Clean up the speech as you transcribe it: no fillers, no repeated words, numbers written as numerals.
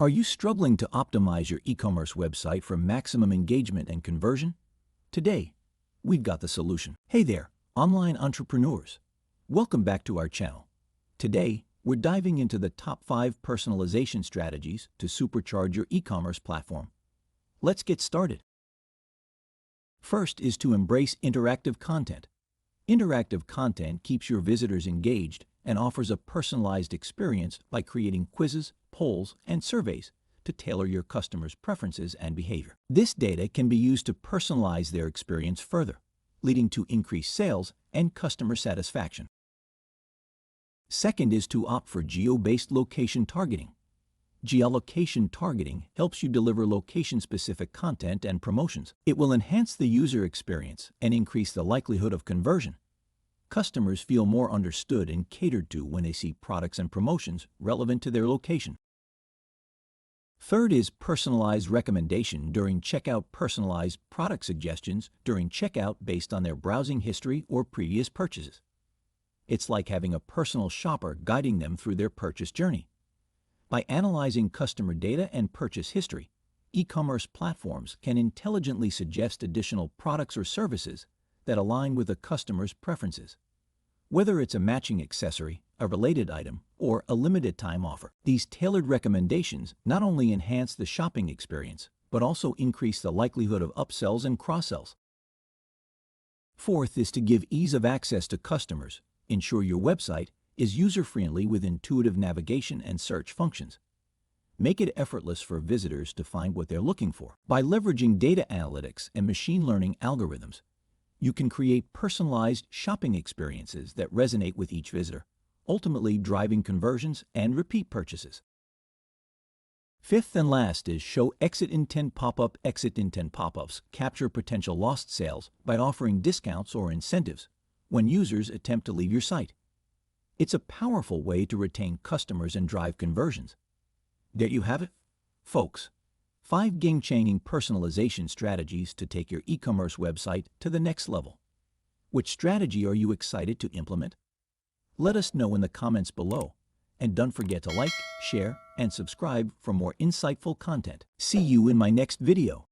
Are you struggling to optimize your e-commerce website for maximum engagement and conversion? Today, we've got the solution. Hey there, online entrepreneurs. Welcome back to our channel. Today, we're diving into the top 5 personalization strategies to supercharge your e-commerce platform. Let's get started. First is to embrace interactive content. Interactive content keeps your visitors engaged and offers a personalized experience by creating quizzes, polls, and surveys to tailor your customers' preferences and behavior. This data can be used to personalize their experience further, leading to increased sales and customer satisfaction. Second is to opt for geo-based location targeting. Geolocation targeting helps you deliver location-specific content and promotions. It will enhance the user experience and increase the likelihood of conversion. Customers feel more understood and catered to when they see products and promotions relevant to their location. Third is personalized recommendation during checkout. Personalized product suggestions during checkout based on their browsing history or previous purchases. It's like having a personal shopper guiding them through their purchase journey. By analyzing customer data and purchase history, e-commerce platforms can intelligently suggest additional products or services that align with a customer's preferences. Whether it's a matching accessory, a related item, or a limited-time offer, these tailored recommendations not only enhance the shopping experience, but also increase the likelihood of upsells and cross-sells. Fourth is to give ease of access to customers. Ensure your website is user-friendly with intuitive navigation and search functions. Make it effortless for visitors to find what they're looking for. By leveraging data analytics and machine learning algorithms, you can create personalized shopping experiences that resonate with each visitor, ultimately driving conversions and repeat purchases. Fifth and last is show exit intent pop-up. Exit intent pop-ups capture potential lost sales by offering discounts or incentives when users attempt to leave your site. It's a powerful way to retain customers and drive conversions. There you have it, folks. 5 game-changing personalization strategies to take your e-commerce website to the next level. Which strategy are you excited to implement? Let us know in the comments below. And don't forget to like, share, and subscribe for more insightful content. See you in my next video.